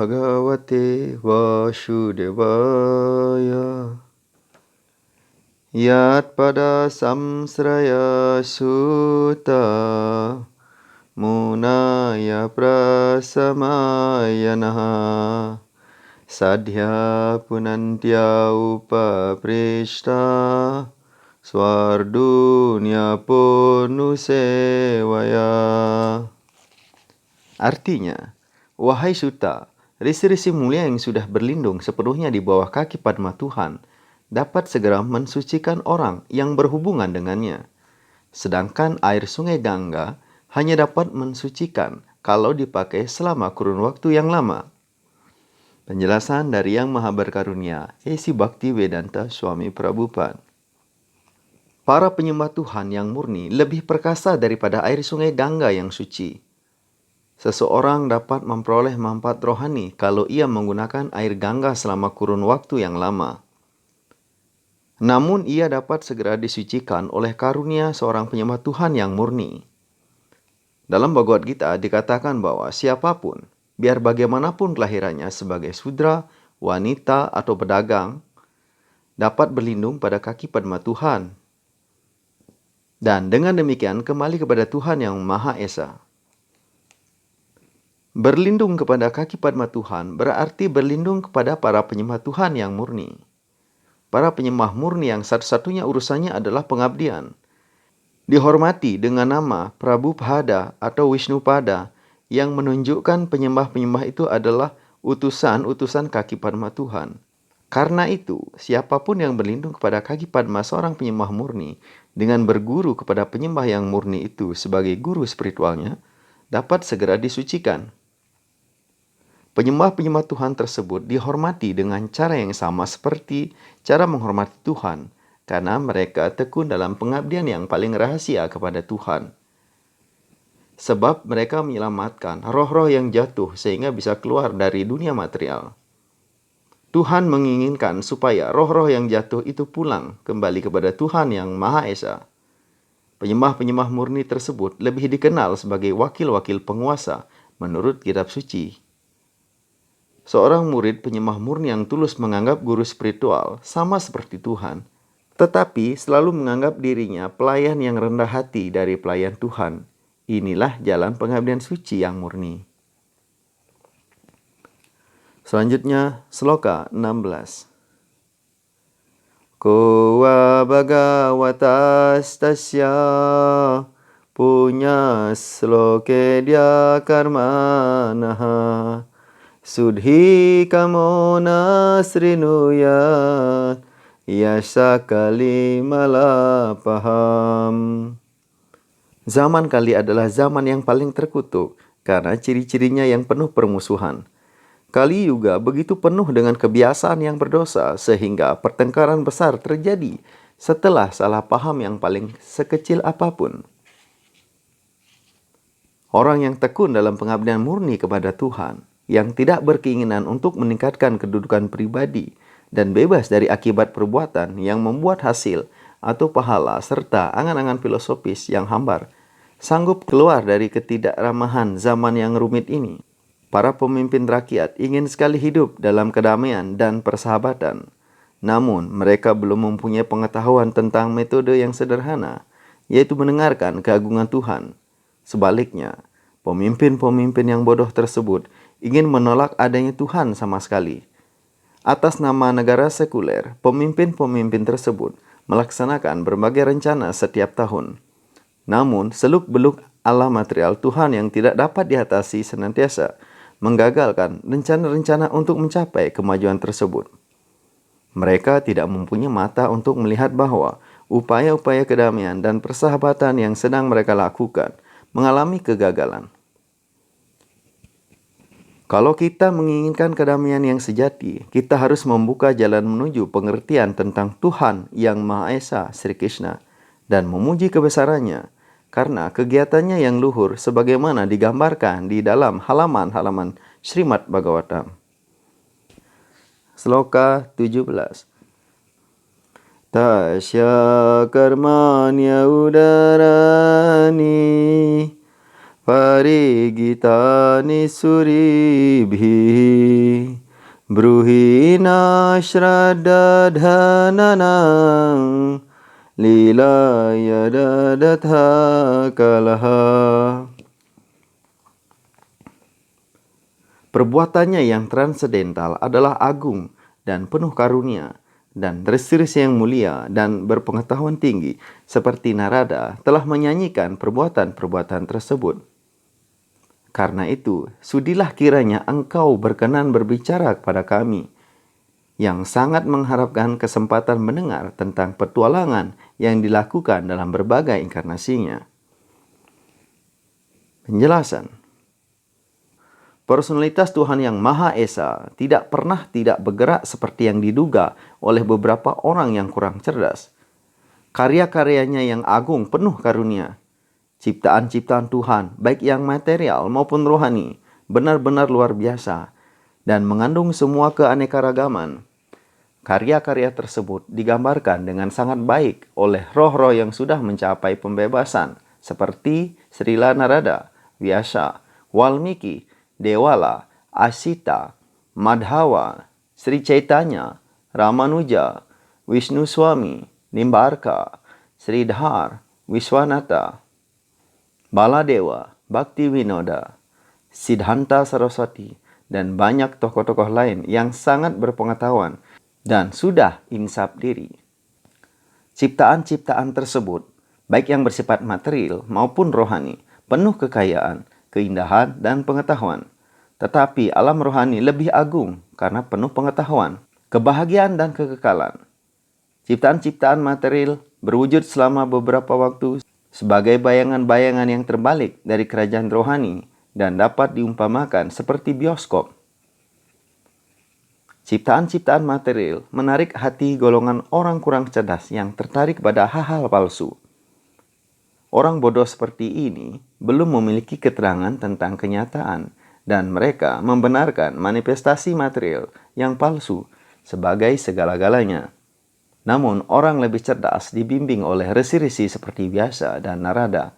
Bhagavate Vasudevaya. Yat pada samsraya sutta munaya prasamayanaha sadhya punantya upaprishta swardunya punusevaya. Artinya, wahai Sutta, risi-risi mulia yang sudah berlindung sepenuhnya di bawah kaki Padma Tuhan dapat segera mensucikan orang yang berhubungan dengannya. Sedangkan air sungai Gangga hanya dapat mensucikan kalau dipakai selama kurun waktu yang lama. Penjelasan dari Yang Maha Berkarunia, A.C. Bhaktivedanta Swami Prabhupada. Para penyembah Tuhan yang murni lebih perkasa daripada air sungai Gangga yang suci. Seseorang dapat memperoleh manfaat rohani kalau ia menggunakan air Gangga selama kurun waktu yang lama. Namun ia dapat segera disucikan oleh karunia seorang penyembah Tuhan yang murni. Dalam Bhagavad Gita dikatakan bahwa siapapun, biar bagaimanapun kelahirannya sebagai sudra, wanita, atau pedagang, dapat berlindung pada kaki Padma Tuhan. Dan dengan demikian kembali kepada Tuhan yang Maha Esa. Berlindung kepada kaki Padma Tuhan berarti berlindung kepada para penyembah Tuhan yang murni. Para penyembah murni yang satu-satunya urusannya adalah pengabdian. Dihormati dengan nama Prabhupada atau Wisnupada yang menunjukkan penyembah-penyembah itu adalah utusan-utusan kaki Padma Tuhan. Karena itu, siapapun yang berlindung kepada kaki Padma seorang penyembah murni dengan berguru kepada penyembah yang murni itu sebagai guru spiritualnya dapat segera disucikan. Penyembah-penyembah Tuhan tersebut dihormati dengan cara yang sama seperti cara menghormati Tuhan, karena mereka tekun dalam pengabdian yang paling rahasia kepada Tuhan. Sebab mereka menyelamatkan roh-roh yang jatuh sehingga bisa keluar dari dunia material. Tuhan menginginkan supaya roh-roh yang jatuh itu pulang kembali kepada Tuhan yang Maha Esa. Penyembah-penyembah murni tersebut lebih dikenal sebagai wakil-wakil penguasa menurut kitab suci. Seorang murid penyembah murni yang tulus menganggap guru spiritual sama seperti Tuhan, tetapi selalu menganggap dirinya pelayan yang rendah hati dari pelayan Tuhan. Inilah jalan pengabdian suci yang murni. Selanjutnya, sloka 16. Ko wa bhagavatastasya punya sloke dia karmanaha sudhi kamona srinuyat yasa kali malapaham. Zaman kali adalah zaman yang paling terkutuk karena ciri-cirinya yang penuh permusuhan. Kali Yuga begitu penuh dengan kebiasaan yang berdosa sehingga pertengkaran besar terjadi setelah salah paham yang paling sekecil apapun. Orang yang tekun dalam pengabdian murni kepada Tuhan, yang tidak berkeinginan untuk meningkatkan kedudukan pribadi dan bebas dari akibat perbuatan yang membuat hasil atau pahala serta angan-angan filosofis yang hambar, sanggup keluar dari ketidakramahan zaman yang rumit ini. Para pemimpin rakyat ingin sekali hidup dalam kedamaian dan persahabatan. Namun, mereka belum mempunyai pengetahuan tentang metode yang sederhana, yaitu mendengarkan keagungan Tuhan. Sebaliknya, pemimpin-pemimpin yang bodoh tersebut ingin menolak adanya Tuhan sama sekali. Atas nama negara sekuler, pemimpin-pemimpin tersebut melaksanakan berbagai rencana setiap tahun. Namun, seluk-beluk alam material Tuhan yang tidak dapat diatasi senantiasa menggagalkan rencana-rencana untuk mencapai kemajuan tersebut. Mereka tidak mempunyai mata untuk melihat bahwa upaya-upaya kedamaian dan persahabatan yang sedang mereka lakukan mengalami kegagalan. Kalau kita menginginkan kedamaian yang sejati, kita harus membuka jalan menuju pengertian tentang Tuhan yang Maha Esa, Sri Krishna, dan memuji kebesarannya, karena kegiatannya yang luhur sebagaimana digambarkan di dalam halaman-halaman Srimad Bhagavatam. Sloka 17. Tasya karmanya udarani parigitani suribhi bruhina shraddadhananang lila yadadatha kalaha. Perbuatannya yang transendental adalah agung dan penuh karunia, dan resi-resi yang mulia dan berpengetahuan tinggi seperti Narada telah menyanyikan perbuatan-perbuatan tersebut. Karena itu, sudilah kiranya engkau berkenan berbicara kepada kami, yang sangat mengharapkan kesempatan mendengar tentang petualangan yang dilakukan dalam berbagai inkarnasinya. Penjelasan. Personalitas Tuhan yang Maha Esa tidak pernah tidak bergerak seperti yang diduga oleh beberapa orang yang kurang cerdas. Karya-karyanya yang agung penuh karunia. Ciptaan-ciptaan Tuhan, baik yang material maupun rohani, benar-benar luar biasa dan mengandung semua keanekaragaman. Karya-karya tersebut digambarkan dengan sangat baik oleh roh-roh yang sudah mencapai pembebasan seperti Srila Narada, Vyasa, Walmiki, Dewala, Asita, Madhawa, Sri Chaitanya, Ramanuja, Wisnu Swami, Nimbarka, Sridhar, Wiswanatha, Baladewa, Bhaktivinoda, Siddhanta Saraswati, dan banyak tokoh-tokoh lain yang sangat berpengetahuan dan sudah insaf diri. Ciptaan-ciptaan tersebut, baik yang bersifat material maupun rohani, penuh kekayaan, keindahan, dan pengetahuan. Tetapi alam rohani lebih agung karena penuh pengetahuan, kebahagiaan, dan kekekalan. Ciptaan-ciptaan material berwujud selama beberapa waktu sebagai bayangan-bayangan yang terbalik dari kerajaan rohani dan dapat diumpamakan seperti bioskop. Ciptaan-ciptaan material menarik hati golongan orang kurang cerdas yang tertarik pada hal-hal palsu. Orang bodoh seperti ini belum memiliki keterangan tentang kenyataan dan mereka membenarkan manifestasi material yang palsu sebagai segala-galanya. Namun orang lebih cerdas dibimbing oleh resi-resi seperti Vyasa dan Narada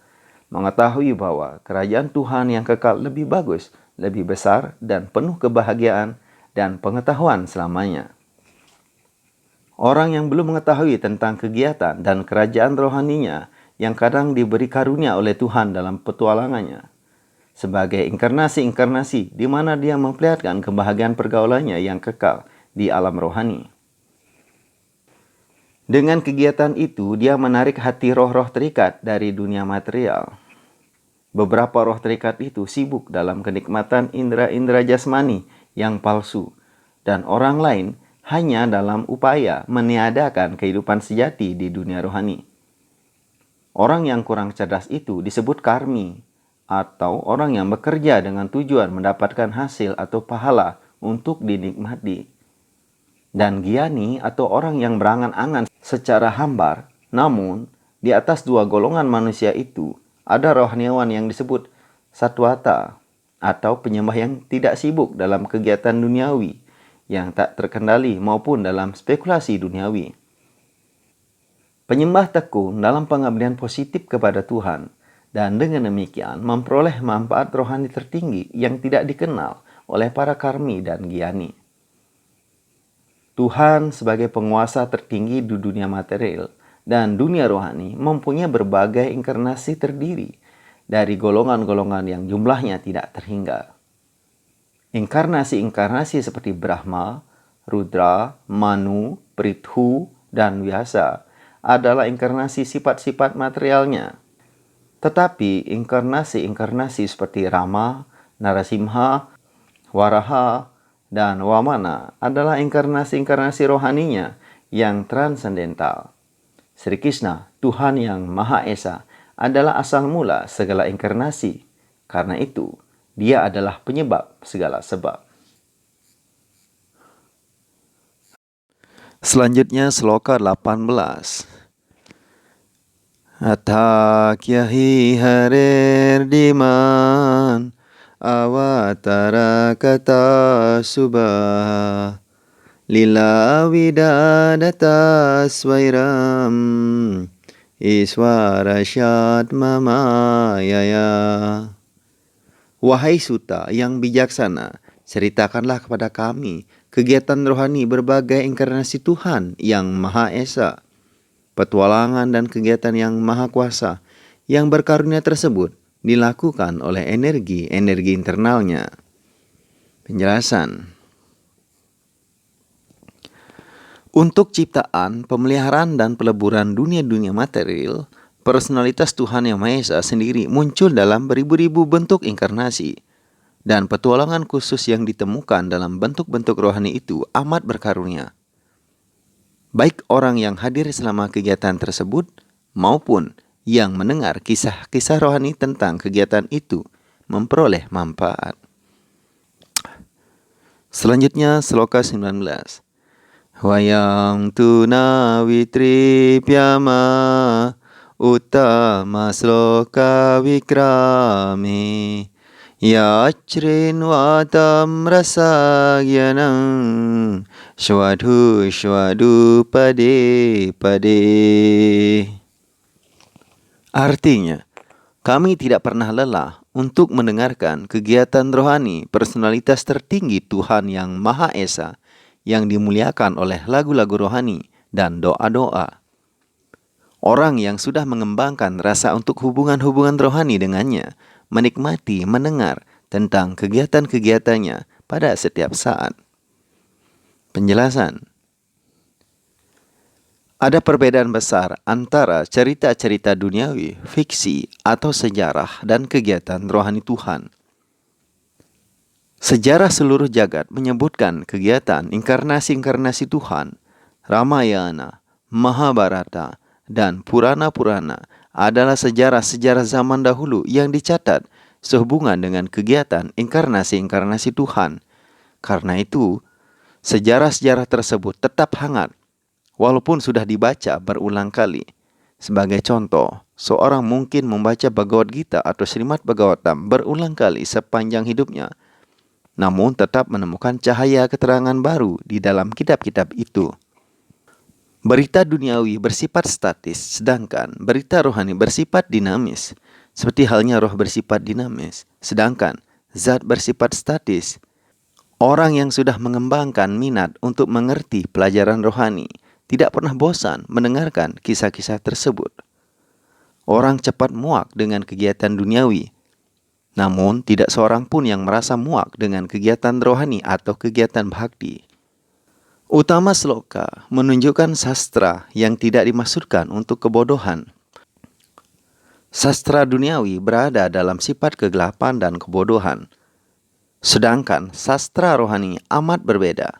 mengetahui bahwa kerajaan Tuhan yang kekal lebih bagus, lebih besar, dan penuh kebahagiaan dan pengetahuan selamanya. Orang yang belum mengetahui tentang kegiatan dan kerajaan rohaninya yang kadang diberi karunia oleh Tuhan dalam petualangannya, sebagai inkarnasi-inkarnasi di mana dia memperlihatkan kebahagiaan pergaulannya yang kekal di alam rohani. Dengan kegiatan itu, dia menarik hati roh-roh terikat dari dunia material. Beberapa roh terikat itu sibuk dalam kenikmatan indera-indera jasmani yang palsu, dan orang lain hanya dalam upaya meniadakan kehidupan sejati di dunia rohani. Orang yang kurang cerdas itu disebut karmi, atau orang yang bekerja dengan tujuan mendapatkan hasil atau pahala untuk dinikmati. Dan gyani atau orang yang berangan-angan secara hambar, namun di atas dua golongan manusia itu ada rohaniawan yang disebut satwata, atau penyembah yang tidak sibuk dalam kegiatan duniawi, yang tak terkendali maupun dalam spekulasi duniawi. Penyembah tekun dalam pengabdian positif kepada Tuhan, dan dengan demikian memperoleh manfaat rohani tertinggi yang tidak dikenal oleh para karmi dan gyani. Tuhan sebagai penguasa tertinggi di dunia material dan dunia rohani mempunyai berbagai inkarnasi terdiri dari golongan-golongan yang jumlahnya tidak terhingga. Inkarnasi-inkarnasi seperti Brahma, Rudra, Manu, Prithu, dan Vyasa adalah inkarnasi sifat-sifat materialnya. Tetapi inkarnasi-inkarnasi seperti Rama, Narasimha, Waraha, dan Wamana adalah inkarnasi-inkarnasi rohaninya yang transendental. Sri Krishna, Tuhan yang Maha Esa, adalah asal mula segala inkarnasi. Karena itu, dia adalah penyebab segala sebab. Selanjutnya sloka 18. Athakyahi harer diman avatara kata subha lila vidadata swairam iswara syat mamayaya. Wahai Suta yang bijaksana, ceritakanlah kepada kami kegiatan rohani berbagai inkarnasi Tuhan yang Maha Esa, petualangan dan kegiatan yang Maha Kuasa yang berkarunia tersebut dilakukan oleh energi-energi internalnya. Penjelasan. Untuk ciptaan, pemeliharaan, dan peleburan dunia-dunia material, personalitas Tuhan Yang Maha Esa sendiri muncul dalam beribu-ribu bentuk inkarnasi, dan petualangan khusus yang ditemukan dalam bentuk-bentuk rohani itu amat berkarunia. Baik orang yang hadir selama kegiatan tersebut, maupun yang mendengar kisah-kisah rohani tentang kegiatan itu memperoleh manfaat. Selanjutnya, Sloka 19. Wayang tuna witri pyama utama sloka vikrami yachrin vatam rasagyanam shwadhu shwadhu pade pade. Artinya, kami tidak pernah lelah untuk mendengarkan kegiatan rohani personalitas tertinggi Tuhan Yang Maha Esa yang dimuliakan oleh lagu-lagu rohani dan doa-doa. Orang yang sudah mengembangkan rasa untuk hubungan-hubungan rohani dengannya menikmati mendengar tentang kegiatan-kegiatannya pada setiap saat. Penjelasan. Ada perbedaan besar antara cerita-cerita duniawi, fiksi, atau sejarah dan kegiatan rohani Tuhan. Sejarah seluruh jagat menyebutkan kegiatan inkarnasi-inkarnasi Tuhan, Ramayana, Mahabharata, dan Purana-Purana adalah sejarah-sejarah zaman dahulu yang dicatat sehubungan dengan kegiatan inkarnasi-inkarnasi Tuhan. Karena itu, sejarah-sejarah tersebut tetap hangat, walaupun sudah dibaca berulang kali. Sebagai contoh, seorang mungkin membaca Bhagavad Gita atau Srimad Bhagavatam berulang kali sepanjang hidupnya, namun tetap menemukan cahaya keterangan baru di dalam kitab-kitab itu. Berita duniawi bersifat statis, sedangkan berita rohani bersifat dinamis. Seperti halnya roh bersifat dinamis, sedangkan zat bersifat statis. Orang yang sudah mengembangkan minat untuk mengerti pelajaran rohani tidak pernah bosan mendengarkan kisah-kisah tersebut. Orang cepat muak dengan kegiatan duniawi, namun tidak seorang pun yang merasa muak dengan kegiatan rohani atau kegiatan bhakti. Utama sloka menunjukkan sastra yang tidak dimaksudkan untuk kebodohan. Sastra duniawi berada dalam sifat kegelapan dan kebodohan, sedangkan sastra rohani amat berbeda.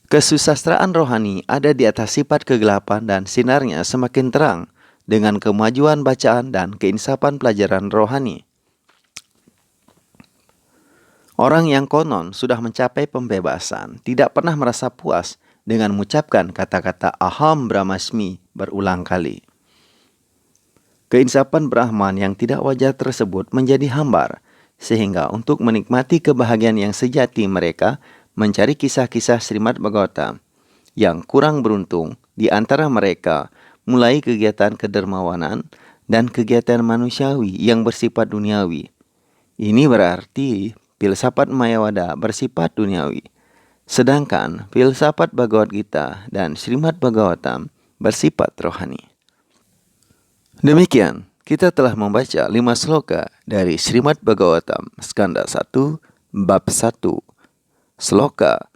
Kesusastraan rohani ada di atas sifat kegelapan dan sinarnya semakin terang dengan kemajuan bacaan dan keinsapan pelajaran rohani. Orang yang konon sudah mencapai pembebasan tidak pernah merasa puas dengan mengucapkan kata-kata aham brahmasmi berulang kali. Keinsapan Brahman yang tidak wajar tersebut menjadi hambar, sehingga untuk menikmati kebahagiaan yang sejati mereka mencari kisah-kisah Srimad Bhagavatam. Yang kurang beruntung di antara mereka mulai kegiatan kedermawanan dan kegiatan manusiawi yang bersifat duniawi. Ini berarti filsafat Mayavada bersifat duniawi, sedangkan filsafat Bhagavad Gita dan Srimad Bhagavatam bersifat rohani. Demikian, kita telah membaca 5 sloka dari Srimad Bhagavatam Skanda 1, Bab 1, sloka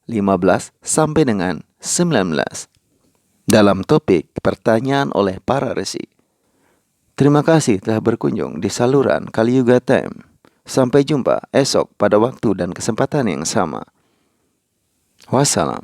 15 sampai dengan 19, dalam topik pertanyaan oleh para resi. Terima kasih telah berkunjung di saluran Kali Yuga Time. Sampai jumpa esok pada waktu dan kesempatan yang sama. Wassalam.